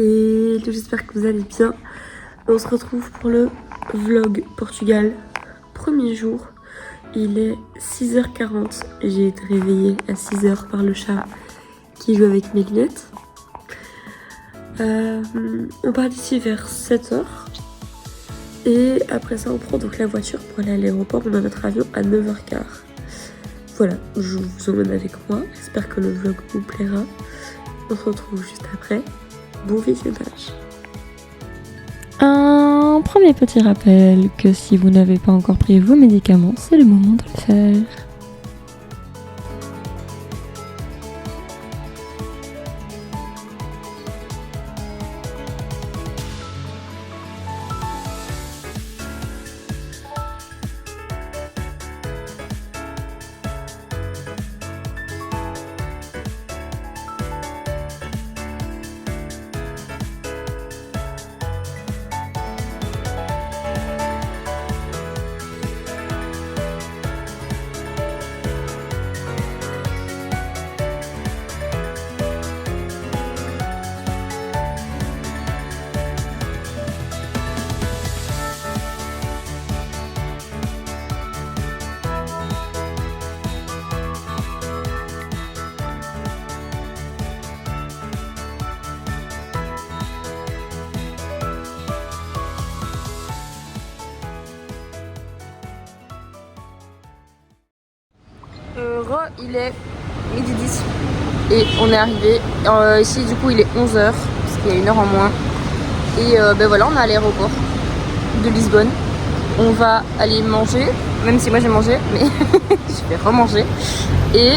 Et j'espère que vous allez bien. On se retrouve pour le vlog Portugal, premier jour. Il est 6h40 et j'ai été réveillée à 6h par le chat qui joue avec mes lunettes. On part d'ici vers 7h. Et après ça on prend donc la voiture pour aller à l'aéroport. On a notre avion à 9h15. Voilà, je vous emmène avec moi. J'espère que le vlog vous plaira. On se retrouve juste après. Bon visionnage. Un premier petit rappel que si vous n'avez pas encore pris vos médicaments, c'est le moment de le faire. Il est midi 10 et on est arrivé ici, du coup il est 11h parce qu'il y a une heure en moins et ben voilà, on est à l'aéroport de Lisbonne. On va aller manger, même si moi j'ai mangé, mais je vais remanger et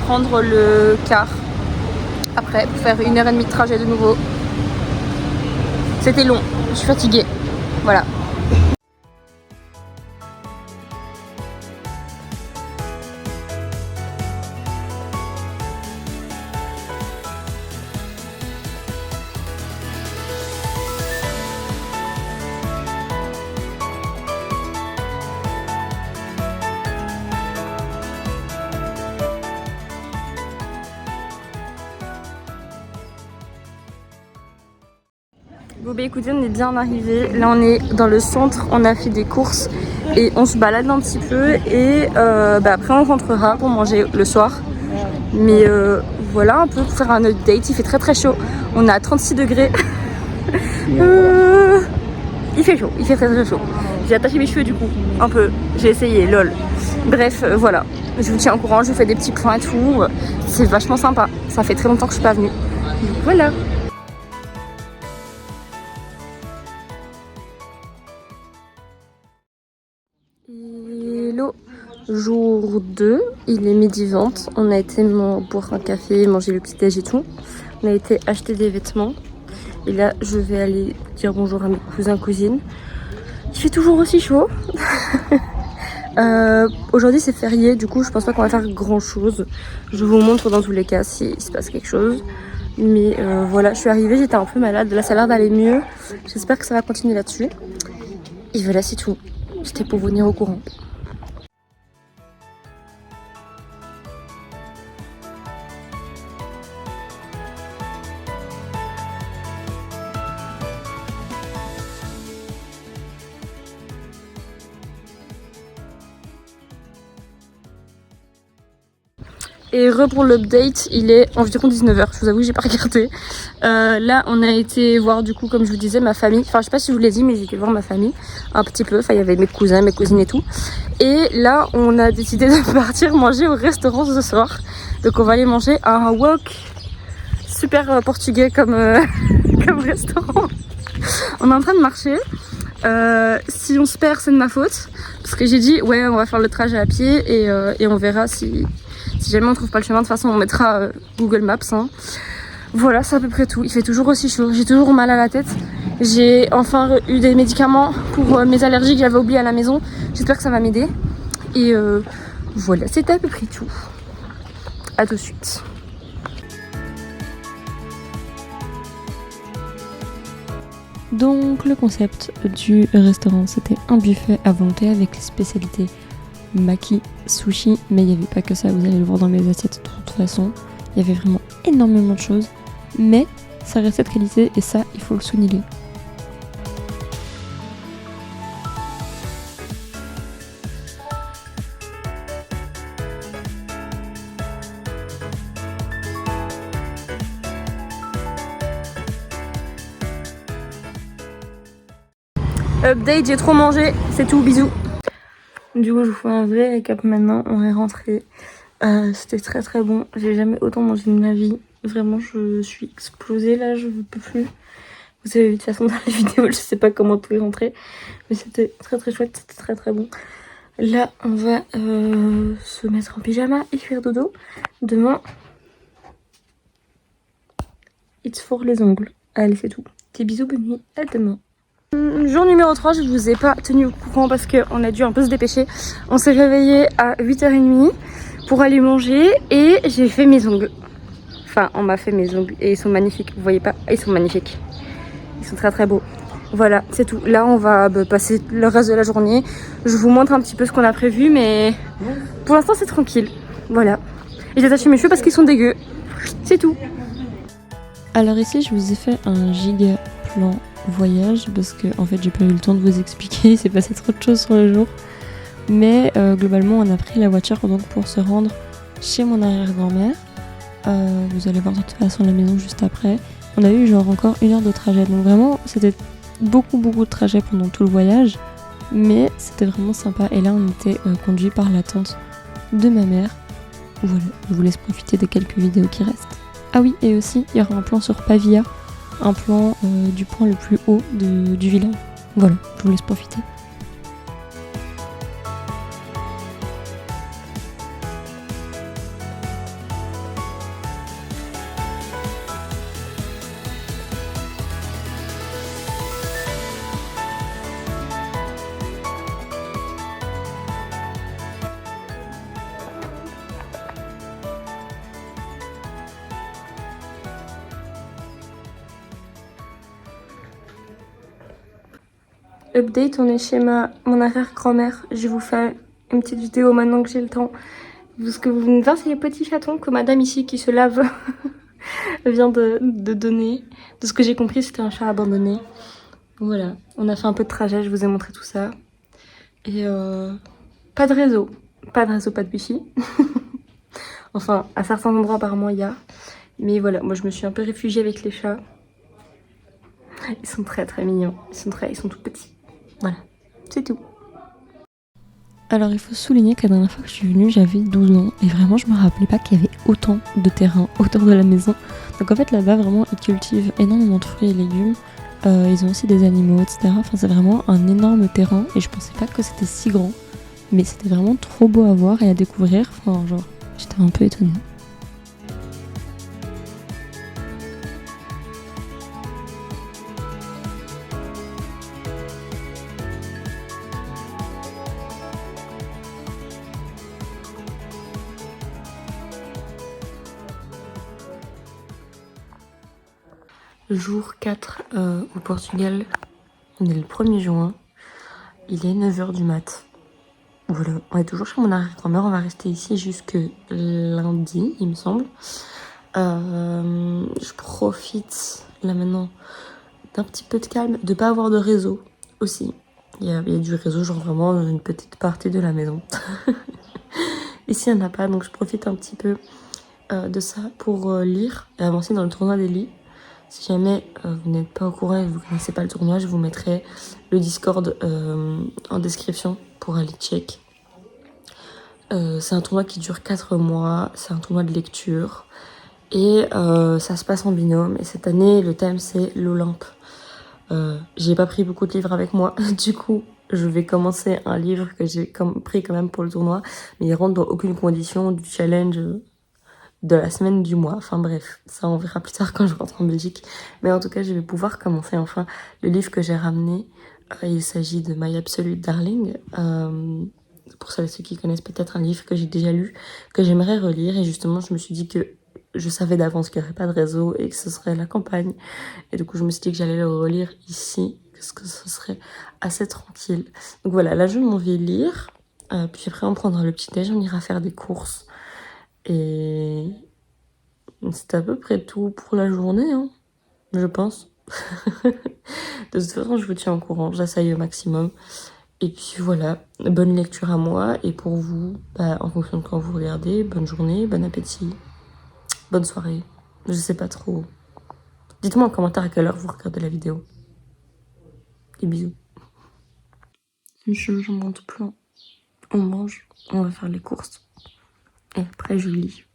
prendre le car après pour faire 1h30 de trajet de nouveau. C'était long, je suis fatiguée, voilà. Bon bah écoutez, on est bien arrivé. Là on est dans le centre, on a fait des courses et on se balade un petit peu et après on rentrera pour manger le soir. Mais voilà un peu pour faire un autre date, il fait très très chaud. On est à 36 degrés. Il fait chaud, il fait très très chaud. J'ai attaché mes cheveux du coup, un peu, j'ai essayé, lol. Bref, voilà, je vous tiens au courant, je vous fais des petits plans et tout. C'est vachement sympa, ça fait très longtemps que je suis pas venue. Donc voilà. Hello, jour 2, il est midi 20, on a été boire un café, manger le petit déj et tout. On a été acheter des vêtements et là je vais aller dire bonjour à mes cousins cousines. Il fait toujours aussi chaud. Aujourd'hui c'est férié, du coup je pense pas qu'on va faire grand chose. Je vous montre dans tous les cas s'il se passe quelque chose. Mais voilà, je suis arrivée, j'étais un peu malade, là ça a l'air d'aller mieux. J'espère que ça va continuer là-dessus. Et voilà, c'est tout. C'était pour vous tenir au courant. Et pour l'update, il est environ 19h, je vous avoue j'ai pas regardé. Là on a été voir du coup comme je vous disais ma famille, enfin je sais pas si je vous l'ai dit mais j'ai été voir ma famille un petit peu, enfin il y avait mes cousins, mes cousines et tout. Et là on a décidé de partir manger au restaurant ce soir. Donc on va aller manger à un wok super portugais comme, comme restaurant. On est en train de marcher. Si on se perd c'est de ma faute parce que j'ai dit ouais on va faire le trajet à pied et on verra si jamais on trouve pas le chemin. De toute façon on mettra Google Maps hein. Voilà, c'est à peu près tout. Il fait toujours aussi chaud, j'ai toujours mal à la tête. J'ai enfin eu des médicaments pour mes allergies que j'avais oubliées à la maison. J'espère que ça va m'aider. Et voilà, c'était à peu près tout. À tout de suite. Donc le concept du restaurant, c'était un buffet à volonté avec les spécialités maki, sushi, mais il n'y avait pas que ça, vous allez le voir dans mes assiettes de toute façon. Il y avait vraiment énormément de choses, mais ça restait de qualité et ça, il faut le souligner. Update, j'ai trop mangé, c'est tout, bisous. Du coup, je vous fais un vrai récap maintenant, on est rentré. C'était très très bon, j'ai jamais autant mangé de ma vie. Vraiment, je suis explosée là, je ne peux plus. Vous avez vu de toute façon dans la vidéo, je sais pas comment tout est rentré. Mais c'était très très chouette, c'était très très bon. Là, on va se mettre en pyjama et faire dodo. Demain, it's for les ongles. Allez, c'est tout. Des bisous, bonne nuit, à demain. Jour numéro 3, je vous ai pas tenu au courant parce qu'on a dû un peu se dépêcher. On s'est réveillé à 8h30 pour aller manger et j'ai fait mes ongles. Enfin, on m'a fait mes ongles et ils sont magnifiques. Vous voyez pas? Ils sont magnifiques. Ils sont très très beaux. Voilà, c'est tout. Là, on va passer le reste de la journée. Je vous montre un petit peu ce qu'on a prévu, mais pour l'instant, c'est tranquille. Voilà. Et j'ai attaché mes cheveux parce qu'ils sont dégueux. C'est tout. Alors ici, je vous ai fait un giga plan voyage parce que en fait, j'ai pas eu le temps de vous expliquer. Il s'est passé trop de choses sur le jour. Mais globalement, on a pris la voiture donc pour se rendre chez mon arrière-grand-mère. Vous allez voir de toute façon la maison juste après. On a eu genre encore 1 heure de trajet. Donc vraiment, c'était beaucoup de trajet pendant tout le voyage. Mais c'était vraiment sympa. Et là, on était conduit par la tante de ma mère. Voilà, je vous laisse profiter des quelques vidéos qui restent. Ah oui, et aussi, il y aura un plan sur Pavia. Un plan du point le plus haut du village. Voilà, je vous laisse profiter. Update, on est chez mon arrière-grand-mère. Je vous fais une petite vidéo maintenant que j'ai le temps. Parce que vous venez de voir, c'est les petits chatons que madame ici qui se lave vient de donner. De ce que j'ai compris, c'était un chat abandonné. Voilà, on a fait un peu de trajet, je vous ai montré tout ça. Et pas de réseau. Pas de réseau, pas de wifi. Enfin, à certains endroits apparemment il y a. Mais voilà, moi je me suis un peu réfugiée avec les chats. Ils sont très très mignons. Ils sont tout petits. Voilà, c'est tout. Alors il faut souligner que la dernière fois que je suis venue, j'avais 12 ans. Et vraiment, je me rappelais pas qu'il y avait autant de terrain autour de la maison. Donc en fait, là-bas, vraiment, ils cultivent énormément de fruits et légumes. Ils ont aussi des animaux, etc. Enfin, c'est vraiment un énorme terrain. Et je pensais pas que c'était si grand. Mais c'était vraiment trop beau à voir et à découvrir. Enfin, genre, j'étais un peu étonnée. Jour 4 au Portugal. On est le 1er juin. Il est 9h du mat. Voilà, on est toujours chez mon arrière-grand-mère. On va rester ici jusque lundi, il me semble. Je profite là maintenant d'un petit peu de calme, de pas avoir de réseau aussi. Il y a du réseau, genre vraiment dans une petite partie de la maison. Ici, il n'y en a pas, donc je profite un petit peu de ça pour lire et avancer dans le tournoi des lits. Si jamais vous n'êtes pas au courant et que vous ne connaissez pas le tournoi, je vous mettrai le Discord en description pour aller check. C'est un tournoi qui dure 4 mois, c'est un tournoi de lecture. Et ça se passe en binôme. Et cette année, le thème, c'est l'Olympe. J'ai pas pris beaucoup de livres avec moi. Du coup, je vais commencer un livre que j'ai pris quand même pour le tournoi. Mais il rentre dans aucune condition du challenge de la semaine du mois. Enfin bref, ça on verra plus tard quand je rentre en Belgique. Mais en tout cas, je vais pouvoir commencer enfin le livre que j'ai ramené. Il s'agit de My Absolute Darling. Pour celles et ceux qui connaissent peut-être un livre que j'ai déjà lu, que j'aimerais relire. Et justement, je me suis dit que je savais d'avance qu'il n'y aurait pas de réseau et que ce serait la campagne. Et du coup, je me suis dit que j'allais le relire ici, parce que ce serait assez tranquille. Donc voilà, là, je m'en vais lire. Puis après, on prendra le petit-déj, on ira faire des courses. Et c'est à peu près tout pour la journée, hein. je pense. De toute façon, je vous tiens au courant, j'essaye au maximum. Et puis voilà, bonne lecture à moi. Et pour vous, bah, en fonction de quand vous regardez, bonne journée, bon appétit, bonne soirée. Je sais pas trop. Dites-moi en commentaire à quelle heure vous regardez la vidéo. Et bisous. Je change mon tout plan. On mange, on va faire les courses. Et après, je lis.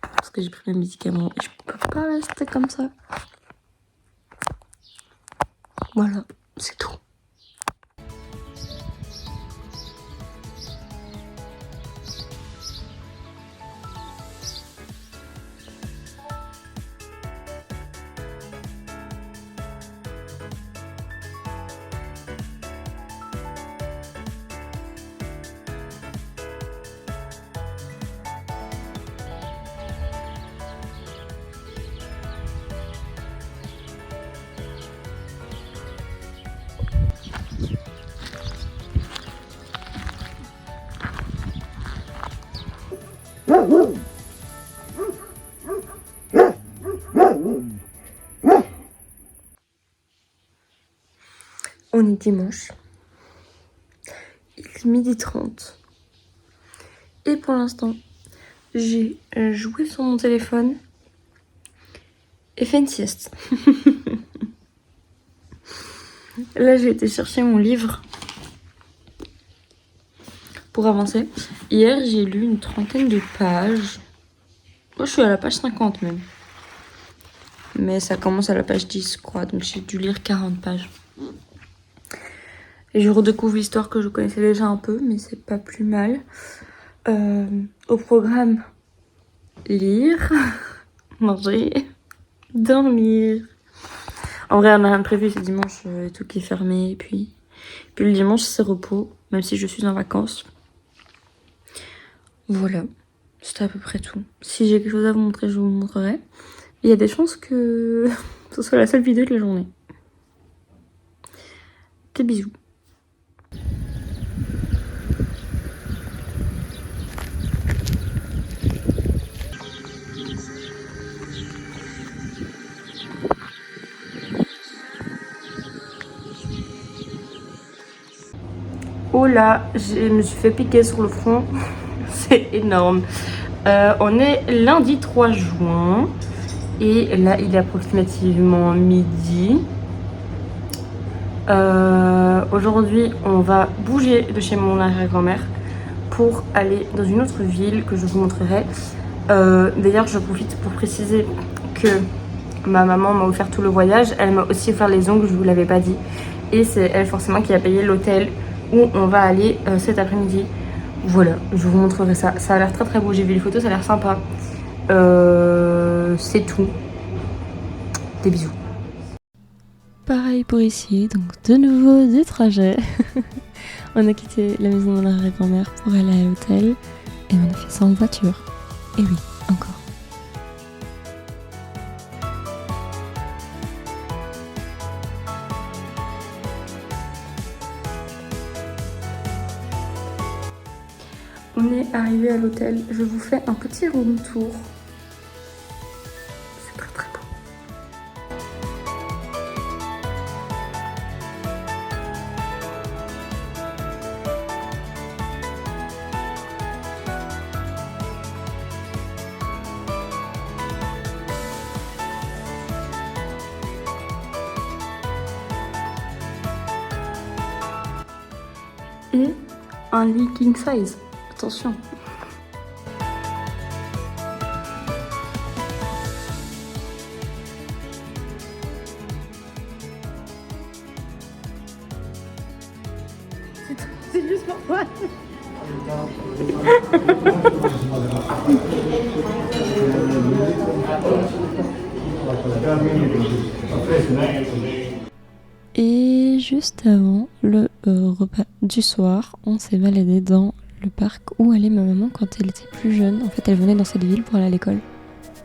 Parce que j'ai pris mes médicaments et je peux pas rester comme ça. Voilà, c'est tout. On est dimanche. Il est 12h30. Et pour l'instant, j'ai joué sur mon téléphone et fait une sieste. Là, j'ai été chercher mon livre pour avancer. Hier, j'ai lu une trentaine de pages. Moi, je suis à la page 50 même. Mais ça commence à la page 10, je crois. Donc, j'ai dû lire 40 pages. Et je redécouvre l'histoire que je connaissais déjà un peu, mais c'est pas plus mal. Au programme, lire, manger, dormir. En vrai, on n'a rien prévu, c'est dimanche, tout qui est fermé. Et puis le dimanche, c'est repos, même si je suis en vacances. Voilà, c'était à peu près tout. Si j'ai quelque chose à vous montrer, je vous le montrerai. Il y a des chances que ce soit la seule vidéo de la journée. Des bisous. Oh là, je me suis fait piquer sur le front. C'est énorme. On est lundi 3 juin. Et là, il est approximativement midi. Aujourd'hui, on va bouger de chez mon arrière-grand-mère pour aller dans une autre ville que je vous montrerai. D'ailleurs, je profite pour préciser que ma maman m'a offert tout le voyage. Elle m'a aussi offert les ongles, je vous l'avais pas dit. Et c'est elle forcément qui a payé l'hôtel où on va aller cet après-midi. Voilà, je vous montrerai ça. Ça a l'air très très beau, j'ai vu les photos, ça a l'air sympa. C'est tout. Des bisous. Pareil pour ici, donc de nouveau des trajets. On a quitté la maison de la grand-mère pour aller à l'hôtel et on a fait ça en voiture. Et oui, encore. On est arrivé à l'hôtel, je vous fais un petit room tour. C'est très très beau. Et un lit king size. Attention. C'est juste pour toi. Et juste avant le repas du soir, on s'est baladé dans le parc où allait ma maman quand elle était plus jeune. En fait, elle venait dans cette ville pour aller à l'école.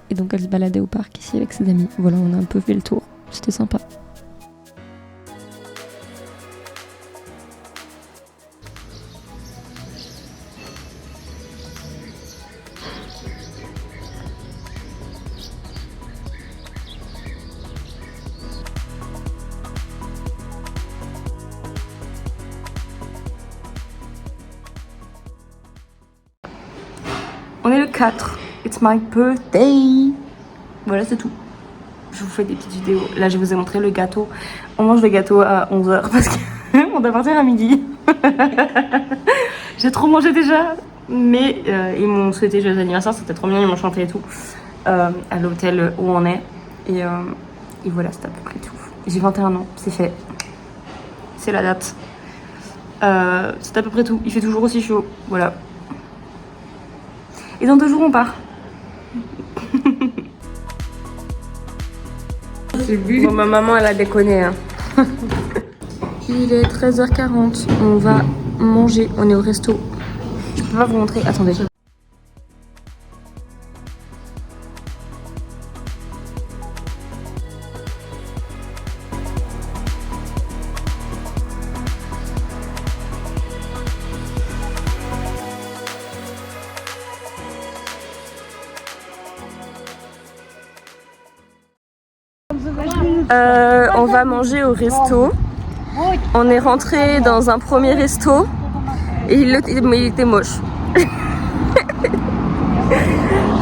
Et donc elle se baladait au parc ici avec ses amis. Voilà, on a un peu fait le tour. C'était sympa. 4. It's my birthday. Voilà, c'est tout. Je vous fais des petites vidéos. Là, je vous ai montré le gâteau. On mange le gâteau à 11h parce qu'on doit partir à midi. J'ai trop mangé déjà. Mais ils m'ont souhaité joyeux anniversaire, c'était trop bien, ils m'ont chanté et tout. À l'hôtel où on est. Et voilà, c'est à peu près tout. J'ai 21 ans, c'est fait. C'est la date. C'est à peu près tout. Il fait toujours aussi chaud. Voilà. Et dans 2 jours, on part. Bon, ma maman, elle a déconné. Hein. Il est 13h40. On va manger. On est au resto. Je peux pas vous montrer. Attendez. On va manger au resto. On est rentré dans un premier resto et il était moche.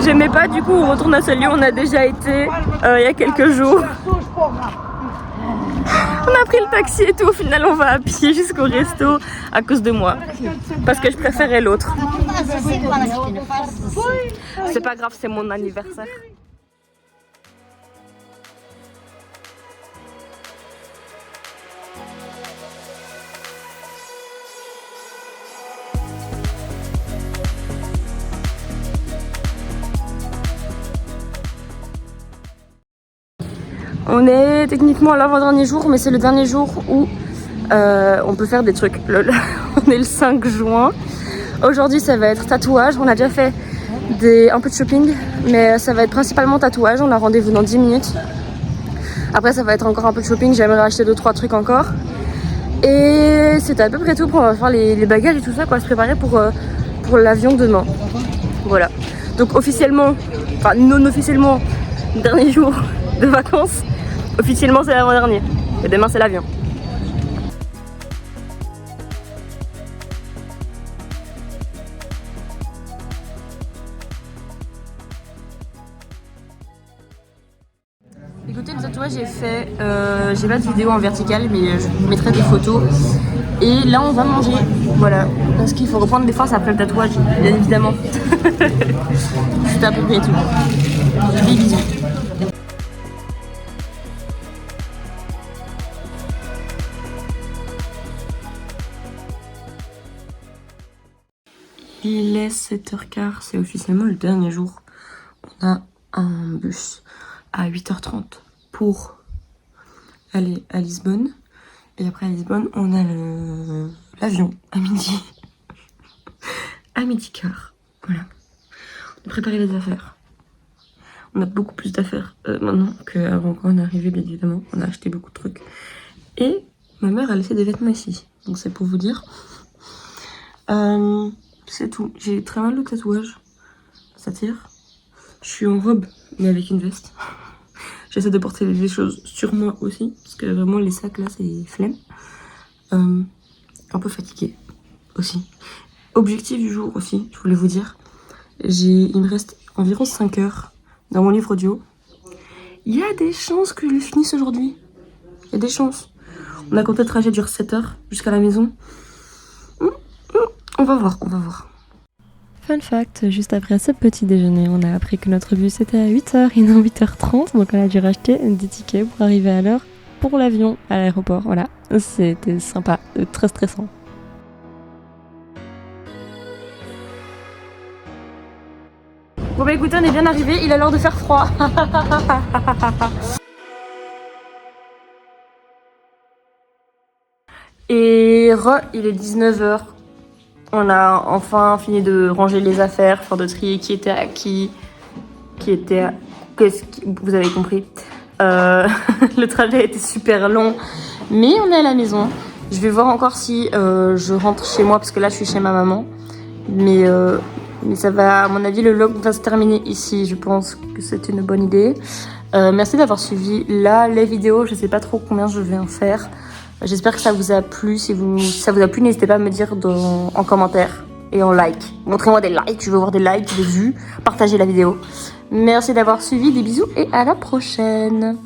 J'aimais pas, du coup on retourne à celui où on a déjà été il y a quelques jours. On a pris le taxi et tout, au final on va à pied jusqu'au resto à cause de moi. Parce que je préférais l'autre. C'est pas grave, c'est mon anniversaire. On est techniquement à l'avant-dernier jour, mais c'est le dernier jour où on peut faire des trucs. On est le 5 juin. Aujourd'hui, ça va être tatouage. On a déjà fait un peu de shopping, mais ça va être principalement tatouage. On a rendez-vous dans 10 minutes. Après, ça va être encore un peu de shopping. J'aimerais acheter 2-3 trucs encore. Et c'est à peu près tout. On va faire les bagages et tout ça, quoi, se préparer pour l'avion demain. Voilà. Donc officiellement, enfin non officiellement, dernier jour de vacances. Officiellement, c'est l'avant-dernier. Et demain, c'est l'avion. Écoutez, le tatouage est fait. J'ai pas de vidéo en verticale, mais je vous mettrai des photos. Et là, on va manger. Voilà. Parce qu'il faut reprendre des forces après le tatouage, bien évidemment. C'était à peu près tout. Des bisous. Il est 7h15, c'est officiellement le dernier jour. On a un bus à 8h30 pour aller à Lisbonne. Et après à Lisbonne, on a l'avion à midi. À midi quart. Voilà. On a préparé les affaires. On a beaucoup plus d'affaires maintenant qu'avant quand on est arrivé, bien évidemment. On a acheté beaucoup de trucs. Et ma mère a laissé des vêtements ici. Donc c'est pour vous dire. C'est tout. J'ai très mal le tatouage. Ça tire. Je suis en robe, mais avec une veste. J'essaie de porter les choses sur moi aussi. Parce que vraiment, les sacs là, c'est flemme. Un peu fatiguée aussi. Objectif du jour aussi, je voulais vous dire. Il me reste environ 5 heures dans mon livre audio. Il y a des chances que je le finisse aujourd'hui. Il y a des chances. On a compté le trajet dure 7 heures jusqu'à la maison. On va voir, on va voir. Fun fact, juste après ce petit déjeuner, on a appris que notre bus était à 8h et non 8h30. Donc on a dû racheter des tickets pour arriver à l'heure pour l'avion à l'aéroport. Voilà, c'était sympa, très stressant. Bon bah écoutez, on est bien arrivé, il a l'air de faire froid. Et il est 19h. On a enfin fini de ranger les affaires, enfin de trier qui était à qui était à... Vous avez compris. Le trajet a été super long, mais on est à la maison. Je vais voir encore si je rentre chez moi, parce que là je suis chez ma maman. Mais ça va, à mon avis, le vlog va se terminer ici. Je pense que c'est une bonne idée. Merci d'avoir suivi là les vidéos. Je sais pas trop combien je vais en faire. J'espère que ça vous a plu. Si ça vous a plu, n'hésitez pas à me dire en commentaire. et en like. Montrez-moi des likes, je veux voir des likes, des vues, partagez la vidéo. Merci d'avoir suivi, des bisous et à la prochaine.